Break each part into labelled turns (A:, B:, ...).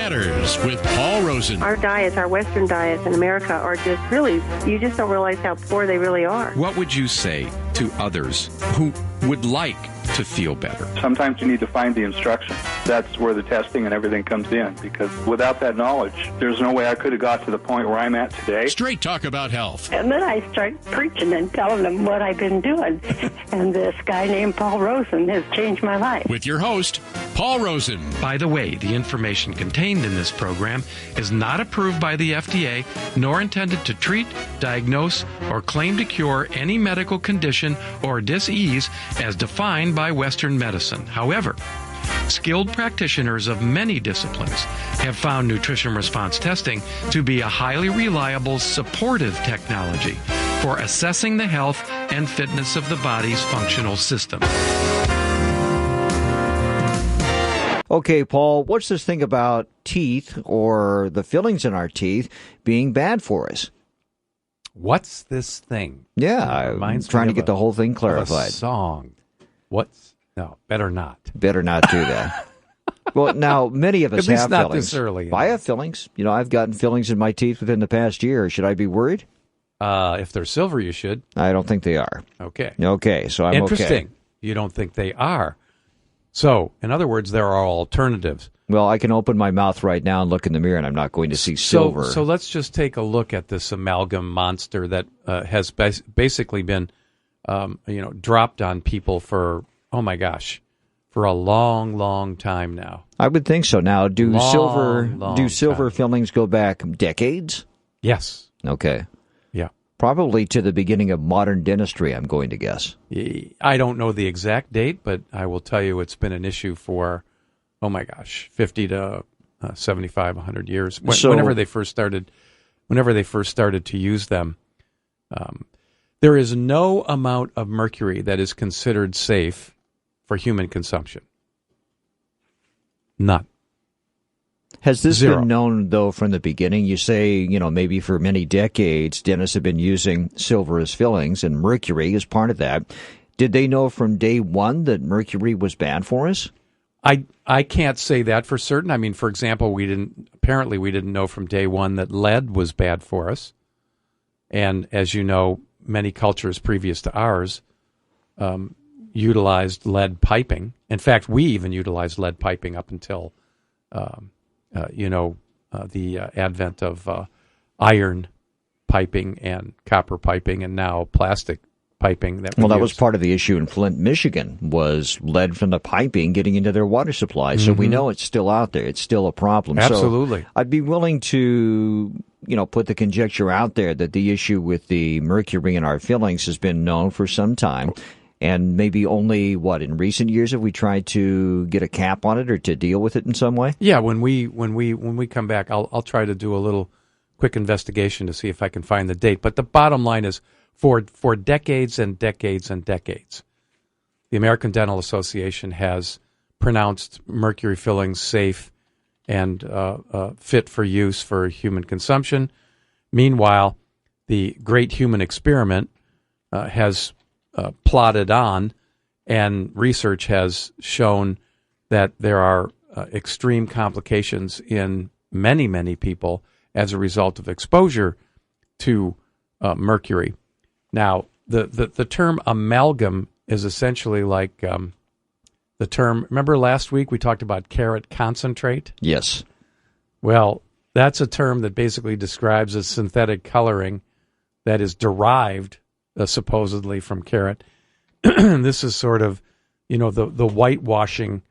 A: Matters with Paul Rosen.
B: Our diets, our Western diets in America are just really, you just don't realize how poor they really are.
C: What would you say to others who would like to feel better?
D: Sometimes you need to find the instructions. That's where the testing and everything comes in, because without that knowledge, there's no way I could have got to the point where I'm at today.
A: Straight talk about health.
E: And then I start preaching and telling them what I've been doing. And this guy named Paul Rosen has changed my life.
A: With your host, Paul Rosen.
F: By the way, the information contained in this program is not approved by the FDA, nor intended to treat, diagnose, or claim to cure any medical condition or disease as defined by Western medicine. However, skilled practitioners of many disciplines have found nutrition response testing to be a highly reliable supportive technology for assessing the health and fitness of the body's functional system.
G: Okay, Paul, what's this thing about teeth or the fillings in our teeth being bad for us?
H: What's this thing?
G: Yeah, I'm trying to get the whole thing clarified.
H: Song. No, better not.
G: Better not do that. Well, now, many of us have
H: not
G: fillings.
H: This early.
G: I have fillings. You know, I've gotten fillings in my teeth within the past year. Should I be worried?
H: If they're silver, you should.
G: I don't think they are.
H: Okay.
G: Okay, so I'm
H: Interesting.
G: okay.
H: You don't think they are. So, in other words, there are alternatives.
G: Well, I can open my mouth right now and look in the mirror, and I'm not going to see silver.
H: So let's just take a look at this amalgam monster that has basically been, dropped on people for, oh my gosh, for a long, long time now.
G: I would think so. Now, do silver
H: time.
G: fillings go back decades?
H: Yes.
G: Okay.
H: Yeah.
G: Probably to the beginning of modern dentistry, I'm going to guess.
H: I don't know the exact date, but I will tell you it's been an issue for, 50 to 75, 100 years. Whenever they first started to use them, there is no amount of mercury that is considered safe for human consumption. None.
G: Has this
H: Zero.
G: been known, though, from the beginning? You say, maybe for many decades, dentists have been using silver as fillings, and mercury is part of that. Did they know from day one that mercury was bad for us?
H: I can't say that for certain. I mean, for example, we didn't know from day one that lead was bad for us. And as you know, many cultures previous to ours utilized lead piping. In fact, we even utilized lead piping up until the advent of iron piping and copper piping, and now plastic piping. That
G: was part of the issue in Flint, Michigan, was lead from the piping getting into their water supply. So we know it's still out there. It's still a problem.
H: Absolutely.
G: So I'd be willing to, put the conjecture out there that the issue with the mercury in our fillings has been known for some time. And maybe only, in recent years have we tried to get a cap on it or to deal with it in some way?
H: Yeah, when we come back, I'll try to do a little quick investigation to see if I can find the date. But the bottom line is, for decades and decades and decades, the American Dental Association has pronounced mercury fillings safe and fit for use for human consumption. Meanwhile, the great human experiment has plodded on, and research has shown that there are extreme complications in many, many people as a result of exposure to mercury. Now, the term amalgam is essentially like the term, remember last week we talked about carrot concentrate?
G: Yes.
H: Well, that's a term that basically describes a synthetic coloring that is derived supposedly from carrot. This is sort of, the whitewashing,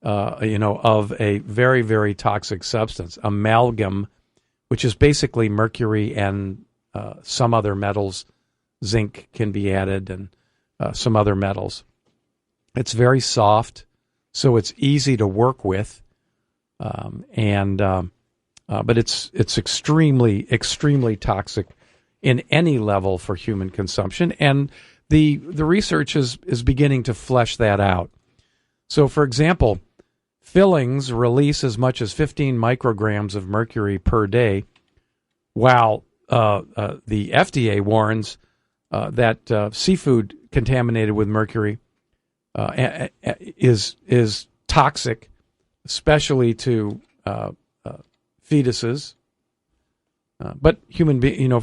H: of a very, very toxic substance. Amalgam, which is basically mercury and some other metals. Zinc can be added and some other metals. It's very soft, so it's easy to work with, but it's extremely, extremely toxic in any level for human consumption, and the research is beginning to flesh that out. So, for example, fillings release as much as 15 micrograms of mercury per day, while the FDA warns that seafood contaminated with mercury is toxic, especially to fetuses, but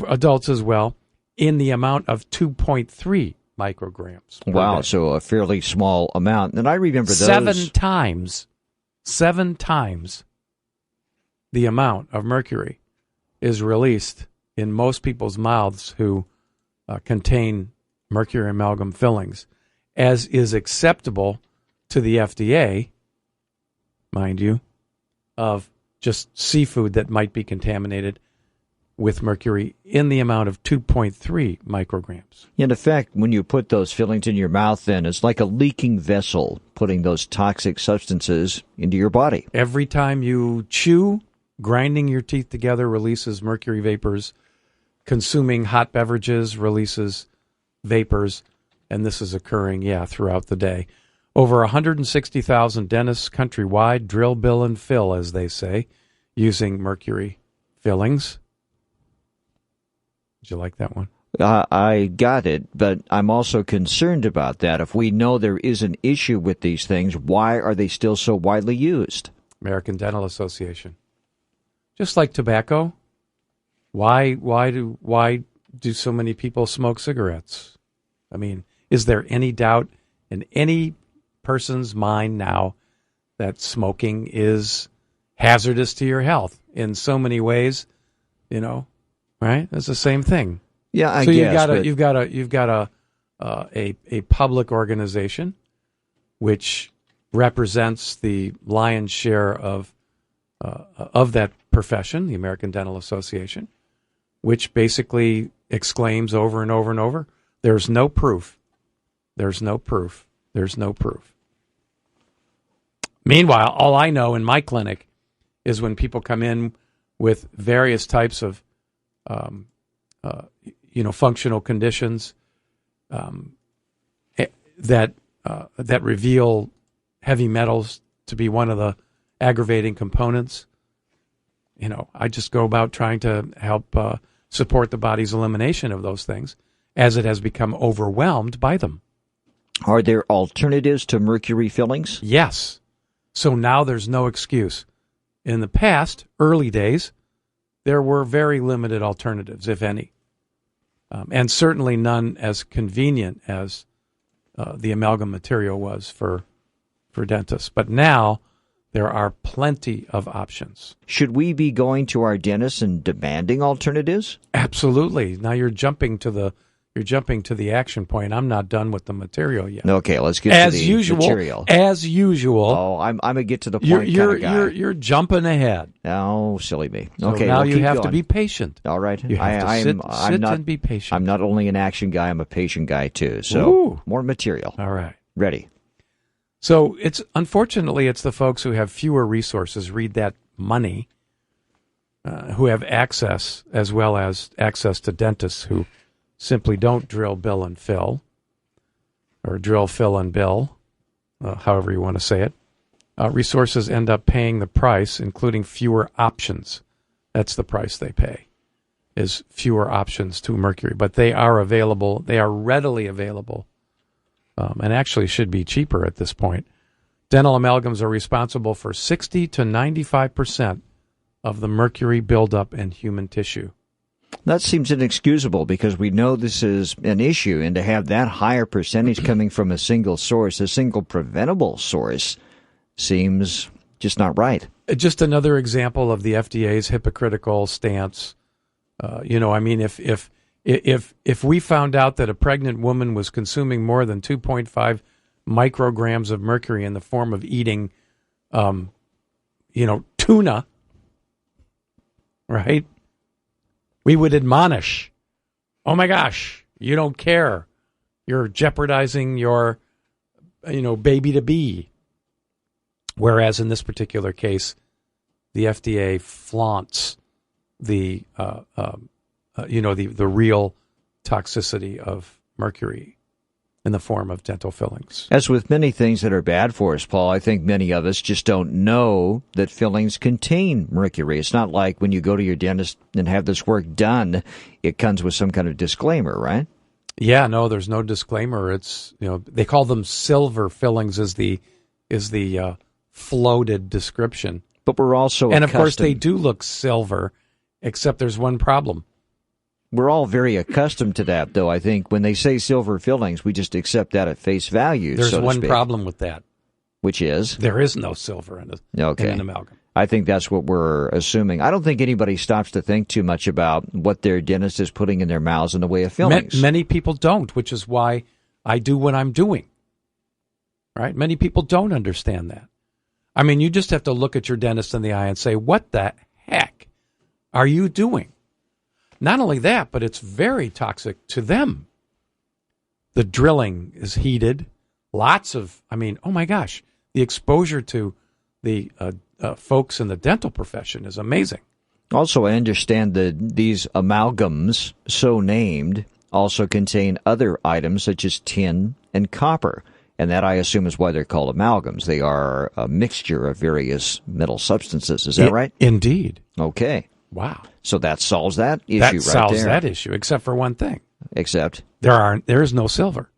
H: adults as well, in the amount of 2.3 micrograms.
G: Wow, so a fairly small amount. And I remember those.
H: Seven times the amount of mercury is released in most people's mouths who contain mercury amalgam fillings, as is acceptable to the FDA, mind you, of just seafood that might be contaminated with mercury in the amount of 2.3 micrograms.
G: In effect, when you put those fillings in your mouth, then it's like a leaking vessel putting those toxic substances into your body.
H: Every time you chew, grinding your teeth together releases mercury vapors. Consuming hot beverages releases vapors. And this is occurring, throughout the day. Over 160,000 dentists countrywide drill, bill, and fill, as they say, using mercury fillings. Did you like that one?
G: I got it, but I'm also concerned about that. If we know there is an issue with these things, why are they still so widely used?
H: American Dental Association. Just like tobacco, why do so many people smoke cigarettes? I mean, is there any doubt in any person's mind now that smoking is hazardous to your health in so many ways? Right? It's the same thing.
G: Yeah, I
H: guess.
G: So
H: you've got a public organization which represents the lion's share of that profession, the American Dental Association, which basically exclaims over and over and over, "There's no proof. There's no proof. There's no proof." Meanwhile, all I know in my clinic is when people come in with various types of functional conditions that reveal heavy metals to be one of the aggravating components. I just go about trying to help support the body's elimination of those things as it has become overwhelmed by them.
G: Are there alternatives to mercury fillings?
H: Yes. So now there's no excuse. In the past, early days, there were very limited alternatives, if any, and certainly none as convenient as the amalgam material was for dentists. But now there are plenty of options.
G: Should we be going to our dentist and demanding alternatives?
H: Absolutely. Now you're jumping to the action point. I'm not done with the material yet.
G: Okay, let's get to the material.
H: As usual.
G: Oh, I'm a get to the point kind of guy.
H: You're jumping ahead.
G: Oh, silly me.
H: So
G: okay,
H: now
G: we'll
H: you have
G: going.
H: to be patient.
G: All right.
H: You have to sit and be patient.
G: I'm not only an action guy, I'm a patient guy too. So
H: Ooh.
G: More material.
H: All right.
G: Ready.
H: So unfortunately it's the folks who have fewer resources, read that money, who have access as well as access to dentists who simply don't drill, bill, and fill, or drill, fill, and bill, however you want to say it. Resources end up paying the price, including fewer options. That's the price they pay, is fewer options to mercury. But they are available. They are readily available, and actually should be cheaper at this point. Dental amalgams are responsible for 60 to 95% of the mercury buildup in human tissue.
G: That seems inexcusable because we know this is an issue, and to have that higher percentage coming from a single source, a single preventable source, seems just not right.
H: Just another example of the FDA's hypocritical stance. If we found out that a pregnant woman was consuming more than 2.5 micrograms of mercury in the form of eating, tuna, right? We would admonish, oh my gosh, you don't care. You're jeopardizing your, baby to be. Whereas in this particular case, the FDA flaunts the real toxicity of mercury in the form of dental fillings.
G: As with many things that are bad for us, Paul, I think many of us just don't know that fillings contain mercury. It's not like when you go to your dentist and have this work done, it comes with some kind of disclaimer, right?
H: Yeah, no, there's no disclaimer. It's, they call them silver fillings is the floated description.
G: But we're also
H: And, of course, they
G: accustomed-
H: do look silver, except there's one problem.
G: We're all very accustomed to that, though. I think when they say silver fillings, we just accept that at face value.
H: There's
G: so to
H: one
G: speak,
H: problem with that.
G: which is
H: There is no silver in an amalgam.
G: I think that's what we're assuming. I don't think anybody stops to think too much about what their dentist is putting in their mouths in the way of fillings.
H: Many people don't, which is why I do what I'm doing. Right? Many people don't understand that. I mean, you just have to look at your dentist in the eye and say, what the heck are you doing? Not only that, but it's very toxic to them. The drilling is heated. Oh my gosh, the exposure to the folks in the dental profession is amazing.
G: Also, I understand that these amalgams, so named, also contain other items such as tin and copper. And that, I assume, is why they're called amalgams. They are a mixture of various metal substances. Is that right?
H: Indeed.
G: Okay.
H: Wow.
G: So that solves that issue
H: That
G: right
H: solves
G: there.
H: that issue, except for one thing.
G: Except
H: There is no silver.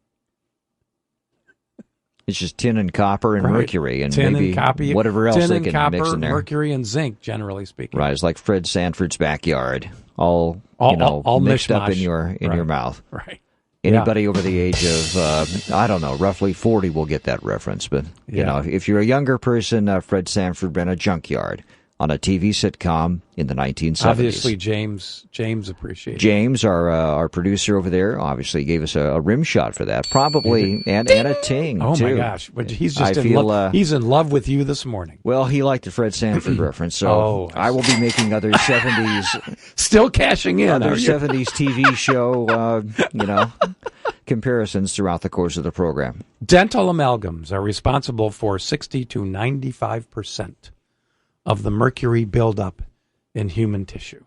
G: it's just tin and copper and
H: Right.
G: mercury and
H: Tin
G: maybe
H: and copper,
G: whatever else
H: tin
G: they
H: and
G: can
H: copper,
G: mix in there.
H: mercury and zinc, generally speaking.
G: Right. It's like Fred Sanford's backyard, all mixed up in
H: mishmash.
G: your mouth.
H: Right.
G: Anybody over the age of, I don't know, roughly 40 will get that reference. But, you know, if you're a younger person, Fred Sanford ran a junkyard on a TV sitcom in the 1970s.
H: Obviously, James appreciates it.
G: James, our producer over there, obviously gave us a rim shot for that. Probably, and a ting,
H: Oh,
G: too.
H: my gosh. But he's just
G: I
H: in
G: feel,
H: love. He's in love with you this morning.
G: Well, he liked the Fred Sanford reference, so I will be making other 70s...
H: Still cashing in.
G: Other
H: are you?
G: 70s TV show, comparisons throughout the course of the program.
H: Dental amalgams are responsible for 60 to 95% of the mercury buildup in human tissue.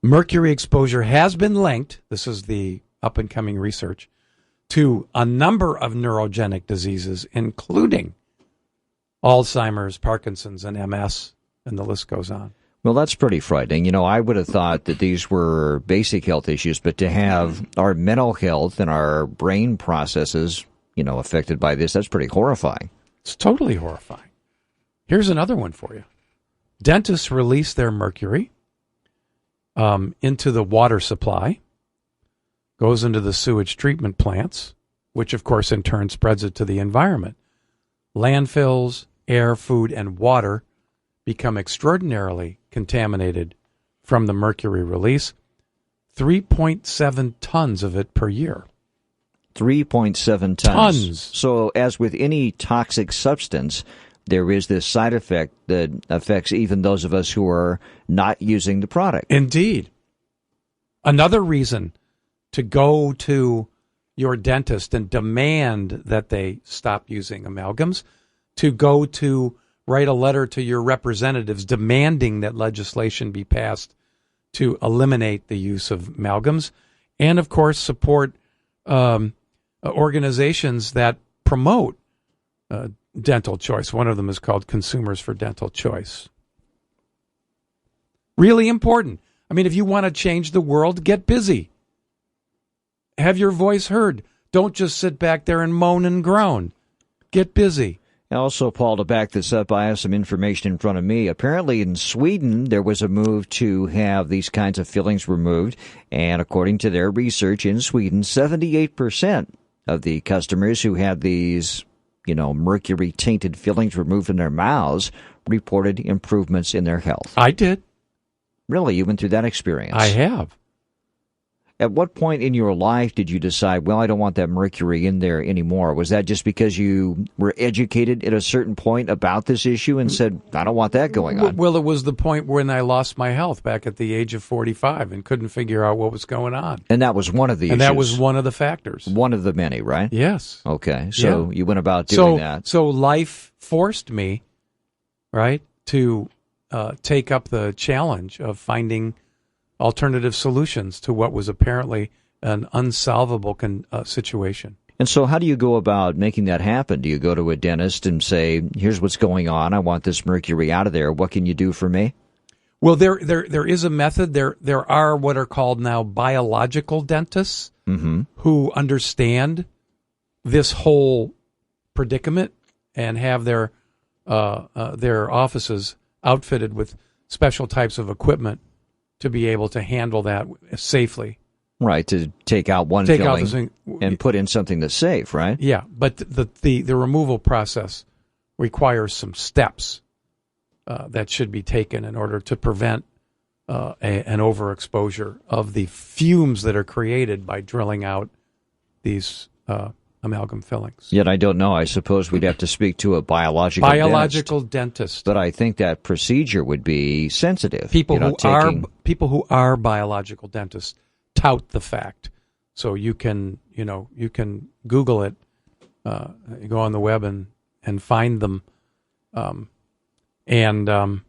H: Mercury exposure has been linked, this is the up-and-coming research, to a number of neurogenic diseases, including Alzheimer's, Parkinson's, and MS, and the list goes on.
G: Well, that's pretty frightening. I would have thought that these were basic health issues, but to have our mental health and our brain processes, affected by this, that's pretty horrifying.
H: It's totally horrifying. Here's another one for you. Dentists release their mercury into the water supply, goes into the sewage treatment plants, which, of course, in turn spreads it to the environment. Landfills, air, food, and water become extraordinarily contaminated from the mercury release. 3.7 tons of it per year.
G: 3.7 tons. So, as with any toxic substance, there is this side effect that affects even those of us who are not using the product.
H: Indeed. Another reason to go to your dentist and demand that they stop using amalgams, to go to write a letter to your representatives demanding that legislation be passed to eliminate the use of amalgams, and, of course, support organizations that promote dental choice. One of them is called Consumers for Dental Choice. Really important. I mean, if you want to change the world, get busy. Have your voice heard. Don't just sit back there and moan and groan. Get busy.
G: Also, Paul, to back this up, I have some information in front of me. Apparently in Sweden, there was a move to have these kinds of fillings removed. And according to their research in Sweden, 78% of the customers who had these, mercury-tainted fillings removed in their mouths reported improvements in their health.
H: I did.
G: Really? You went through that experience?
H: I have.
G: At what point in your life did you decide, well, I don't want that mercury in there anymore? Was that just because you were educated at a certain point about this issue and said, I don't want that going on?
H: Well, it was the point when I lost my health back at the age of 45 and couldn't figure out what was going on.
G: And that was one of the issues.
H: And that was one of the factors.
G: One of the many, right?
H: Yes.
G: Okay. So you went about doing that.
H: So life forced me, right, to take up the challenge of finding alternative solutions to what was apparently an unsolvable situation.
G: And so how do you go about making that happen? Do you go to a dentist and say, here's what's going on, I want this mercury out of there, what can you do for me?
H: Well, there is a method. There are what are called now biological dentists who understand this whole predicament and have their their offices outfitted with special types of equipment to be able to handle that safely.
G: Right, to take out one filling and put in something that's safe, right?
H: Yeah, but the removal process requires some steps that should be taken in order to prevent an overexposure of the fumes that are created by drilling out these amalgam fillings.
G: Yet I don't know. I suppose we'd have to speak to a biological
H: dentist.
G: But I think that procedure would be sensitive.
H: People who are biological dentists tout the fact. So you can Google it, you go on the web and find them. And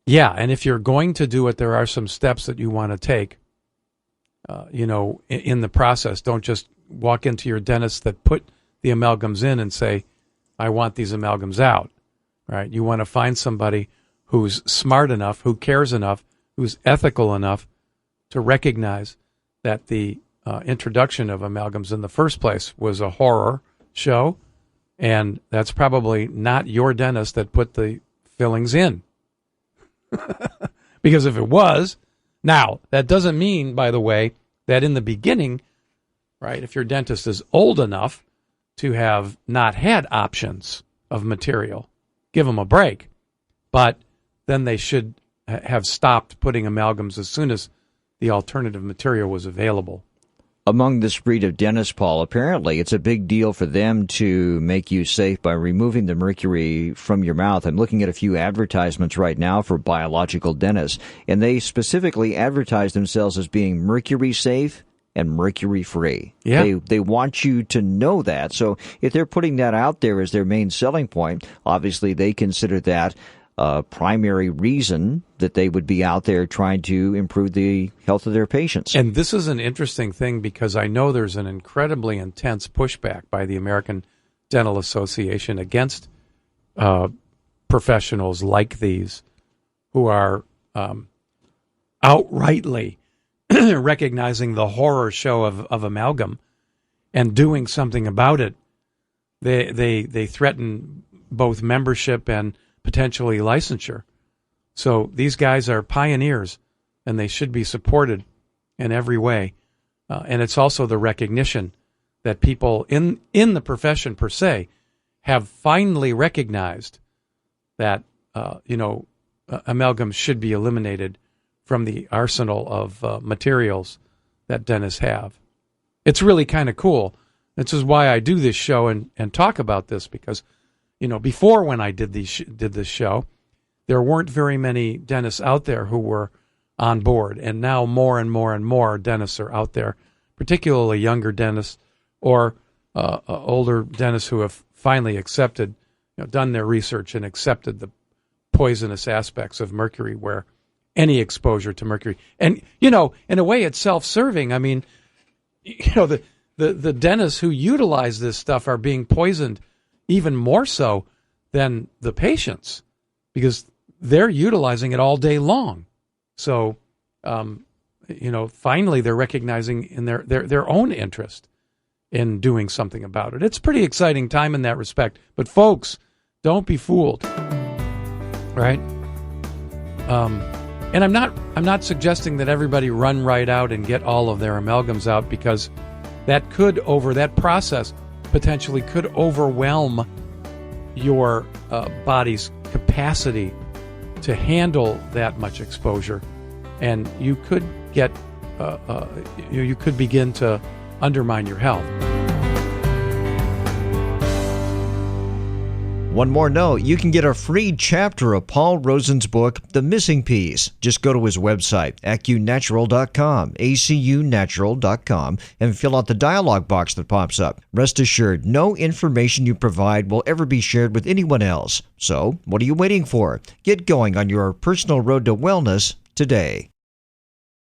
H: if you're going to do it, there are some steps that you want to take, in the process. Don't just walk into your dentist that put the amalgams in and say, I want these amalgams out, right? You want to find somebody who's smart enough, who cares enough, who's ethical enough to recognize that the introduction of amalgams in the first place was a horror show, and that's probably not your dentist that put the fillings in. Because if it was, now, that doesn't mean, by the way, that in the beginning, right, if your dentist is old enough to have not had options of material, give them a break. But then they should have stopped putting amalgams as soon as the alternative material was available.
G: Among this breed of dentists, Paul, apparently it's a big deal for them to make you safe by removing the mercury from your mouth. I'm looking at a few advertisements right now for biological dentists, and they specifically advertise themselves as being mercury safe and mercury free.
H: Yeah.
G: They want you to know that. So if they're putting that out there as their main selling point, obviously they consider that a primary reason that they would be out there trying to improve the health of their patients.
H: And this is an interesting thing because I know there's an incredibly intense pushback by the American Dental Association against professionals like these who are outrightly recognizing the horror show of amalgam and doing something about it. They threaten both membership and potentially licensure. So these guys are pioneers, and they should be supported in every way. And it's also the recognition that people in the profession per se have finally recognized that amalgam should be eliminated from the arsenal of materials that dentists have. It's really kind of cool. This is why I do this show and talk about this, because before when I did this show, there weren't very many dentists out there who were on board, and now more and more and more dentists are out there, particularly younger dentists or older dentists who have finally accepted, done their research and accepted the poisonous aspects of mercury, where any exposure to mercury, and in a way it's self-serving. I mean, the dentists who utilize this stuff are being poisoned even more so than the patients, because they're utilizing it all day long. So, finally they're recognizing in their own interest in doing something about it. It's a pretty exciting time in that respect. But folks, don't be fooled, right? And I'm not suggesting that everybody run right out and get all of their amalgams out, because that process potentially could overwhelm your body's capacity to handle that much exposure, and you could get you could begin to undermine your health.
G: One more note, you can get a free chapter of Paul Rosen's book, The Missing Piece. Just go to his website, acunatural.com, acunatural.com, and fill out the dialog box that pops up. Rest assured, no information you provide will ever be shared with anyone else. So, what are you waiting for? Get going on your personal road to wellness today.